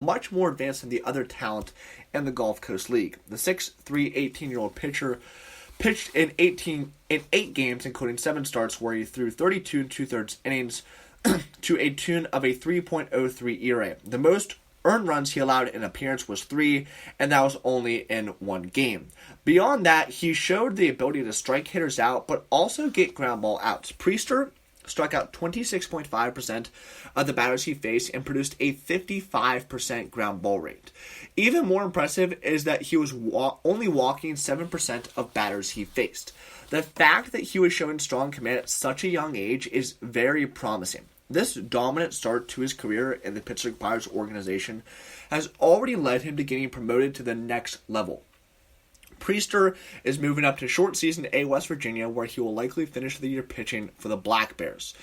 much more advanced than the other talent in the Gulf Coast League. The 6'3", 18-year-old pitcher pitched in 8 games, including 7 starts, where he threw 32 and 2/3 innings to a tune of a 3.03 ERA. The most earned runs he allowed in appearance was 3, and that was only in 1 game. Beyond that, he showed the ability to strike hitters out, but also get ground ball outs. Priester struck out 26.5% of the batters he faced and produced a 55% ground ball rate. Even more impressive is that he was only walking 7% of batters he faced. The fact that he was showing strong command at such a young age is very promising. This dominant start to his career in the Pittsburgh Pirates organization has already led him to getting promoted to the next level. Priester is moving up to short season A West Virginia, where he will likely finish the year pitching for the Black Bears.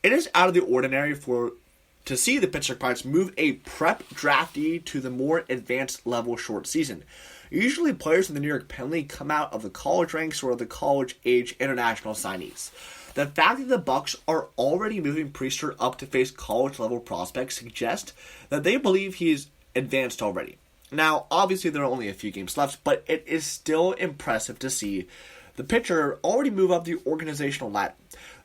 It is out of the ordinary to see the Pittsburgh Pirates move a prep draftee to the more advanced level short season. Usually players in the New York Penn League come out of the college ranks or the college-age international signees. The fact that the Bucs are already moving Priester up to face college-level prospects suggests that they believe he's advanced already. Now, obviously there are only a few games left, but it is still impressive to see the pitcher already move up the organizational ladder.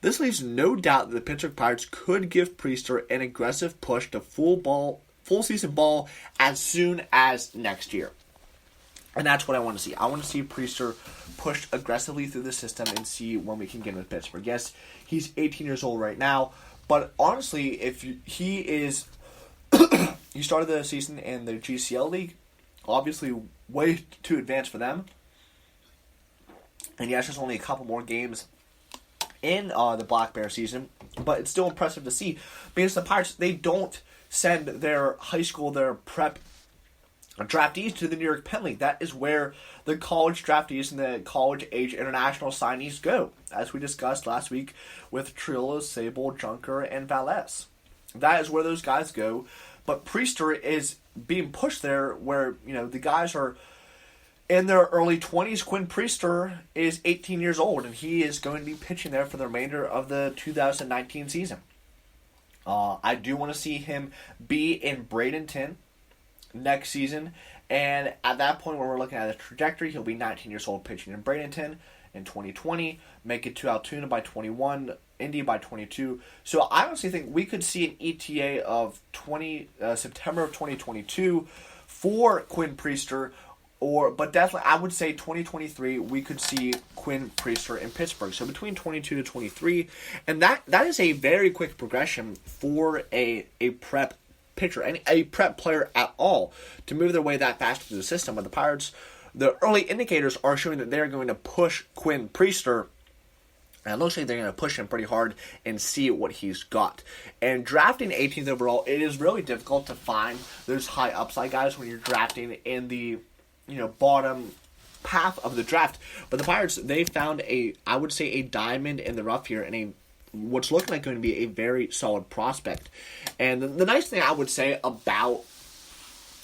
This leaves no doubt that the Pittsburgh Pirates could give Priester an aggressive push to full season ball as soon as next year. And that's what I want to see. I want to see Priester pushed aggressively through the system and see when we can get him to Pittsburgh. Yes, he's 18 years old right now, but honestly, he started the season in the GCL League, obviously way too advanced for them. And yes, there's only a couple more games in the Black Bear season, but it's still impressive to see because the Pirates, they don't send their high school, their prep draftees to the New York Penn League. That is where the college draftees and the college-age international signees go, as we discussed last week with Trillo, Sable, Junker, and Valles. That is where those guys go. But Priester is being pushed there where, the guys are in their early 20s. Quinn Priester is 18 years old, and he is going to be pitching there for the remainder of the 2019 season. I do want to see him be in Bradenton next season, and at that point when we're looking at the trajectory, he'll be 19 years old pitching in Bradenton in 2020, make it to Altoona by 21, Indy by 22. So I honestly think we could see an ETA of September of 2022 for Quinn Priester, but definitely I would say 2023 we could see Quinn Priester in Pittsburgh. So between 22 to 23, and that is a very quick progression for a prep pitcher and a prep player at all to move their way that fast through the system. But the Pirates, the early indicators are showing that they're going to push Quinn Priester, and it looks like they're going to push him pretty hard and see what he's got. And drafting 18th overall, it is really difficult to find those high upside guys when you're drafting in the bottom half of the draft. But the Pirates, they found a diamond in the rough here, and what's looking like going to be a very solid prospect. And the nice thing I would say about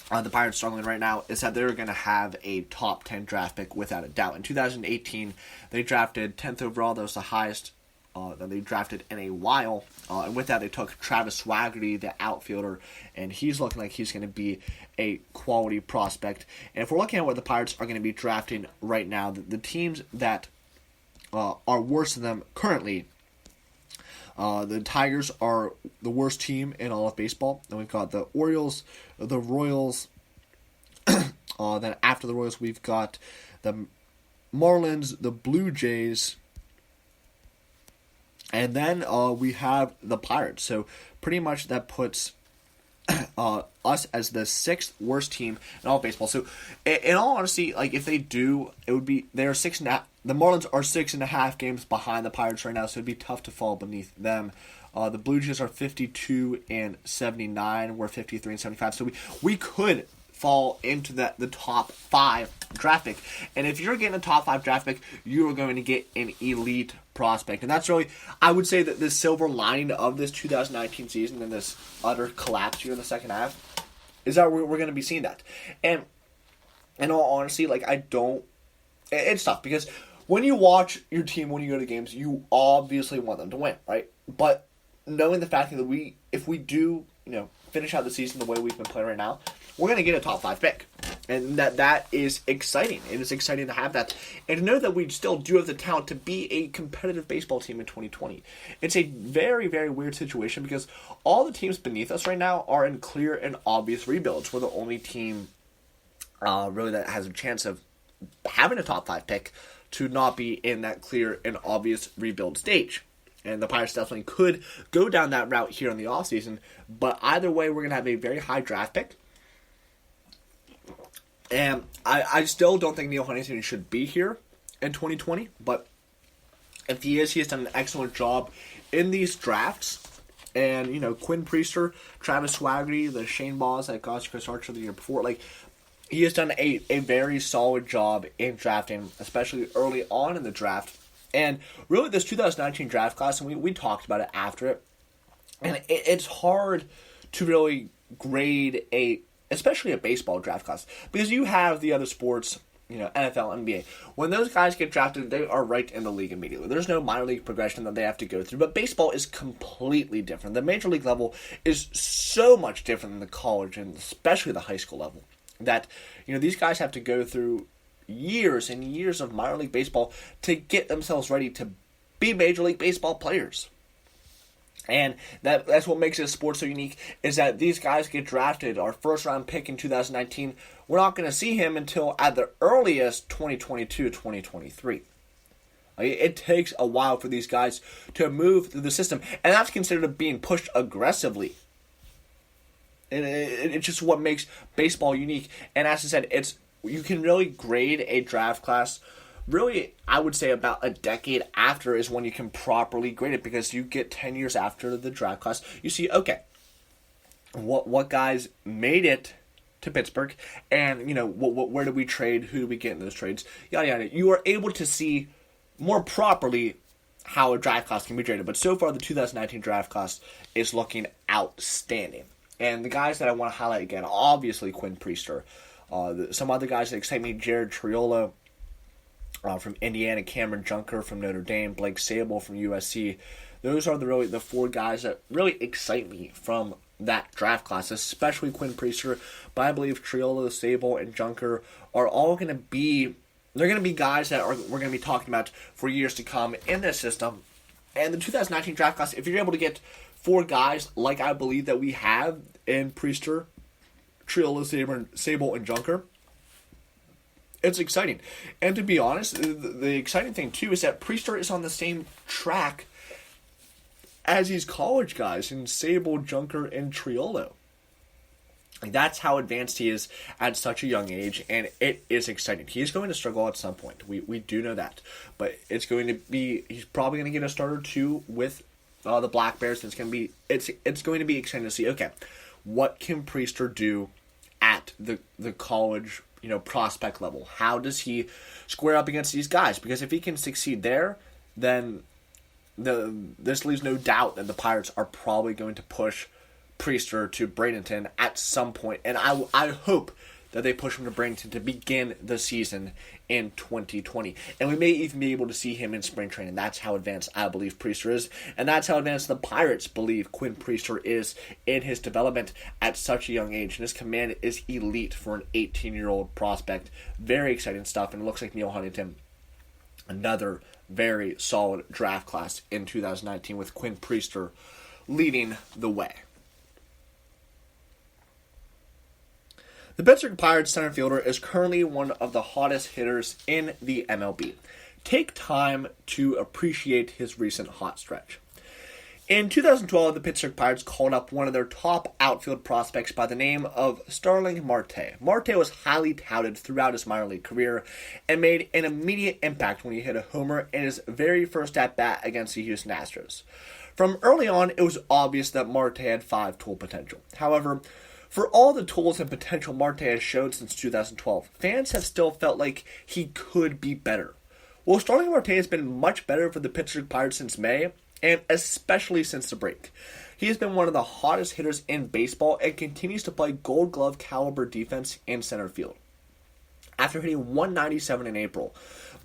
the Pirates struggling right now is that they're going to have a top 10 draft pick without a doubt. In 2018, they drafted 10th overall. That was the highest that they drafted in a while. And with that, they took Travis Swaggerty, the outfielder, and he's looking like he's going to be a quality prospect. And if we're looking at what the Pirates are going to be drafting right now, the teams that are worse than them currently, the Tigers are the worst team in all of baseball. Then we've got the Orioles, the Royals. Then after the Royals, we've got the Marlins, the Blue Jays, and then we have the Pirates. So pretty much that puts us as the 6th worst team in all of baseball. So in all honesty, like if they do, it would be they're 6.5. The Marlins are 6.5 games behind the Pirates right now, so it'd be tough to fall beneath them. The Blue Jays are 52 and 79. We're 53 and 75. So we could fall into the top 5 draft pick. And if you're getting a top 5 draft pick, you are going to get an elite prospect. And that's really, I would say that the silver lining of this 2019 season and this utter collapse here in the second half is that we're going to be seeing that. And in all honesty, it's tough because when you watch your team, when you go to games, you obviously want them to win, right? But knowing the fact that if we do, finish out the season the way we've been playing right now, we're going to get a top 5 pick. And that is exciting. It is exciting to have that. And to know that we still do have the talent to be a competitive baseball team in 2020. It's a very, very weird situation because all the teams beneath us right now are in clear and obvious rebuilds. We're the only team really that has a chance of having a top 5 pick to not be in that clear and obvious rebuild stage. And the Pirates definitely could go down that route here in the offseason. But either way, we're going to have a very high draft pick. And I still don't think Neil Huntington should be here in 2020. But if he is, he has done an excellent job in these drafts. And, Quinn Priester, Travis Swaggerty, the Shane Balls that got Chris Archer the year before. He has done a very solid job in drafting, especially early on in the draft. And really, this 2019 draft class, and we talked about it after it, and it's hard to really grade especially a baseball draft class, because you have the other sports, NFL, NBA. When those guys get drafted, they are right in the league immediately. There's no minor league progression that they have to go through, but baseball is completely different. The major league level is so much different than the college and especially the high school level, that these guys have to go through years and years of minor league baseball to get themselves ready to be major league baseball players. And that's what makes this sport so unique, is that these guys get drafted. Our first round pick in 2019, we're not going to see him until at the earliest 2022, 2023. It takes a while for these guys to move through the system, and that's considered being pushed aggressively. And it's just what makes baseball unique. And as I said, you can really grade a draft class. Really, I would say about a decade after is when you can properly grade it, because you get 10 years after the draft class. You see, okay, what guys made it to Pittsburgh, and where did we trade? Who did we get in those trades? Yada yada. You are able to see more properly how a draft class can be graded. But so far, the 2019 draft class is looking outstanding. And the guys that I want to highlight again, obviously Quinn Priester. Some other guys that excite me: Jared Triolo from Indiana, Cameron Junker from Notre Dame, Blake Sable from USC. Those are the 4 guys that really excite me from that draft class, especially Quinn Priester. But I believe Triolo, Sable, and Junker are all going to be guys that we're going to be talking about for years to come in this system. And the 2019 draft class, if you're able to get 4 guys like I believe that we have in Priester, Triolo, Sable, and Junker, it's exciting. And to be honest, the exciting thing too is that Priester is on the same track as these college guys in Sable, Junker, and Triolo. That's how advanced he is at such a young age, and it is exciting. He's going to struggle at some point. We do know that. But he's probably going to get a start or 2 with the Black Bears. It's going to be exciting to see, okay, what can Priester do at the college prospect level? How does he square up against these guys? Because if he can succeed there, then this leaves no doubt that the Pirates are probably going to push Priester to Bradenton at some point. And I hope that they push him to Bradenton to begin the season in 2020. And we may even be able to see him in spring training. That's how advanced I believe Priester is. And that's how advanced the Pirates believe Quinn Priester is in his development at such a young age. And his command is elite for an 18-year-old prospect. Very exciting stuff. And it looks like Neil Huntington, another very solid draft class in 2019 with Quinn Priester leading the way. The Pittsburgh Pirates center fielder is currently one of the hottest hitters in the MLB. Take time to appreciate his recent hot stretch. In 2012, the Pittsburgh Pirates called up one of their top outfield prospects by the name of Starling Marte. Marte was highly touted throughout his minor league career and made an immediate impact when he hit a homer in his very first at-bat against the Houston Astros. From early on, it was obvious that Marte had 5-tool potential. However, for all the tools and potential Marte has showed since 2012, fans have still felt like he could be better. Well, Starling Marte has been much better for the Pittsburgh Pirates since May, and especially since the break. He has been one of the hottest hitters in baseball and continues to play Gold Glove caliber defense in center field. After hitting 197 in April,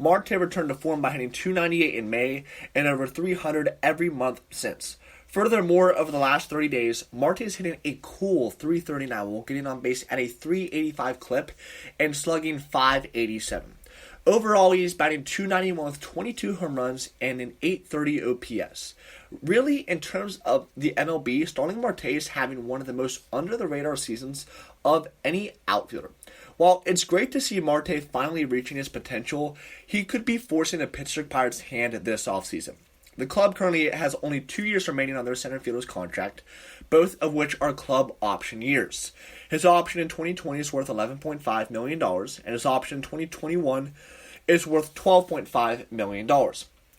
Marte returned to form by hitting 298 in May and over 300 every month since. Furthermore, over the last 30 days, Marte is hitting a cool .339 while getting on base at a .385 clip and slugging .587. Overall, he is batting .291 with 22 home runs and an .830 OPS. Really, in terms of the MLB, Starling Marte is having one of the most under-the-radar seasons of any outfielder. While it's great to see Marte finally reaching his potential, he could be forcing the Pittsburgh Pirates' hand this offseason. The club currently has only 2 years remaining on their center fielder's contract, both of which are club option years. His option in 2020 is worth $11.5 million, and his option in 2021 is worth $12.5 million.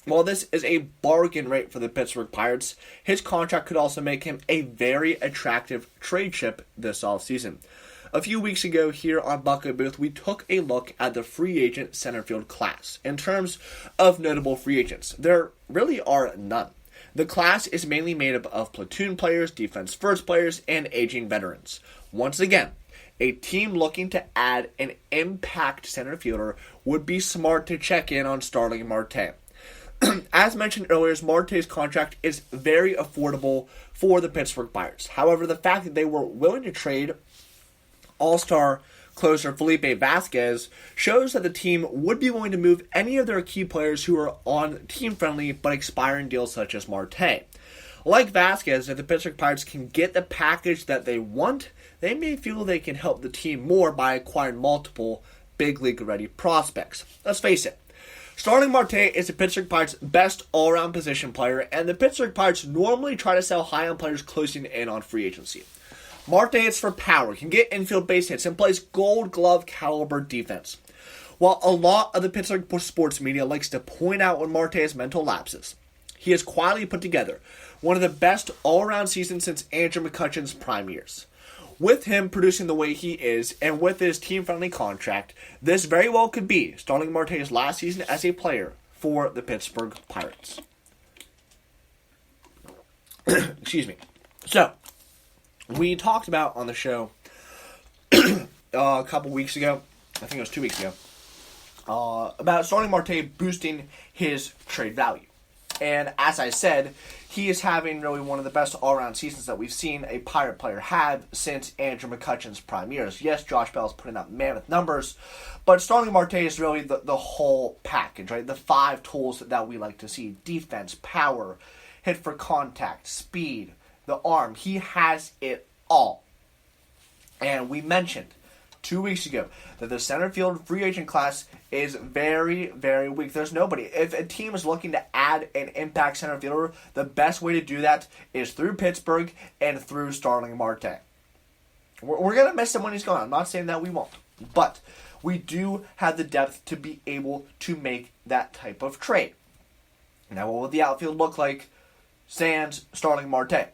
While this is a bargain rate for the Pittsburgh Pirates, his contract could also make him a very attractive trade chip this offseason. A few weeks ago here on Bucket Booth, we took a look at the free agent center field class. In terms of notable free agents, there really are none. The class is mainly made up of platoon players, defense first players, and aging veterans. Once again, a team looking to add an impact center fielder would be smart to check in on Starling Marte. As mentioned earlier, Marte's contract is very affordable for the Pittsburgh Pirates. However, the fact that they were willing to trade All-Star closer Felipe Vasquez shows that the team would be willing to move any of their key players who are on team-friendly but expiring deals such as Marte. Like Vasquez, if the Pittsburgh Pirates can get the package that they want, they may feel they can help the team more by acquiring multiple big league-ready prospects. Let's face it, Starling Marte is the Pittsburgh Pirates' best all-around position player, and the Pittsburgh Pirates normally try to sell high on players closing in on free agency. Marte hits for power, can get infield base hits, and plays gold glove caliber defense. While a lot of the Pittsburgh sports media likes to point out when Marte has mental lapses, he has quietly put together one of the best all-around seasons since Andrew McCutchen's prime years. With him producing the way he is, and with his team-friendly contract, this very well could be Starling Marte's last season as a player for the Pittsburgh Pirates. Excuse me. So, we talked about on the show a couple weeks ago, I think it was 2 weeks ago, about Starling Marte boosting his trade value. And as I said, he is having really one of the best all-around seasons that we've seen a Pirate player have since Andrew McCutchen's prime years. Yes, Josh Bell's putting up mammoth numbers, but Starling Marte is really the whole package, right? The 5 tools that we like to see: defense, power, hit for contact, speed, the arm. He has it all. And we mentioned 2 weeks ago that the center field free agent class is very, very weak. There's nobody. If a team is looking to add an impact center fielder, the best way to do that is through Pittsburgh and through Starling Marte. We're going to miss him when he's gone. I'm not saying that we won't. But we do have the depth to be able to make that type of trade. Now, what would the outfield look like sans Starling Marte?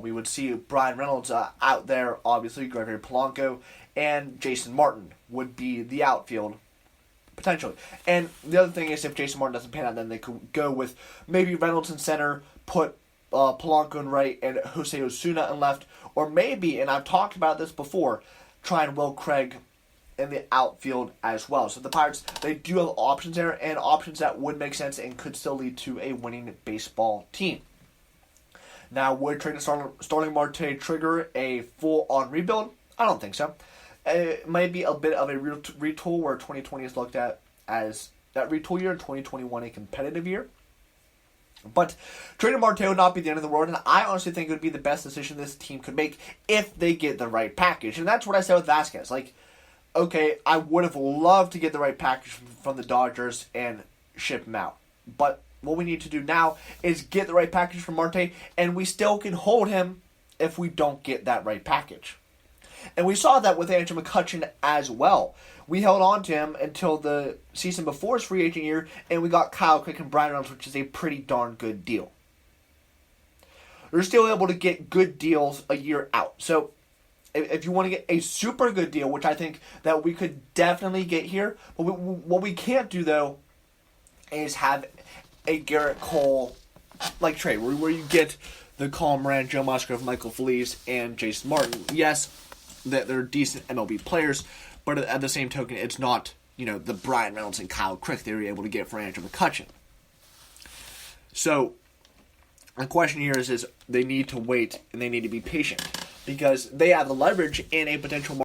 We would see Brian Reynolds out there, obviously, Gregory Polanco, and Jason Martin would be the outfield, potentially. And the other thing is, if Jason Martin doesn't pan out, then they could go with maybe Reynolds in center, put Polanco in right, and Jose Osuna in left, or maybe, and I've talked about this before, try and Will Craig in the outfield as well. So the Pirates, they do have options there, and options that would make sense and could still lead to a winning baseball team. Now, would trading Starling Marte trigger a full-on rebuild? I don't think so. It might be a bit of a retool where 2020 is looked at as that retool year, and 2021 a competitive year. But trading Marte would not be the end of the world, and I honestly think it would be the best decision this team could make if they get the right package. And that's what I said with Vasquez. Like, okay, I would have loved to get the right package from the Dodgers and ship him out. But what we need to do now is get the right package from Marte, and we still can hold him if we don't get that right package. And we saw that with Andrew McCutchen as well. We held on to him until the season before his free agent year, and we got Kyle Crick and Brian Reynolds, which is a pretty darn good deal. We're still able to get good deals a year out. So if you want to get a super good deal, which I think that we could definitely get here, but what we can't do, though, is have a Garrett Cole-like trade, where you get the Colin Moran, Joe Musgrove, Michael Feliz, and Jason Martin. Yes, they're decent MLB players, but at the same token, it's not, the Brian Reynolds and Kyle Crick they were able to get for Andrew McCutchen. So, The question here is they need to wait and they need to be patient because they have the leverage in a potential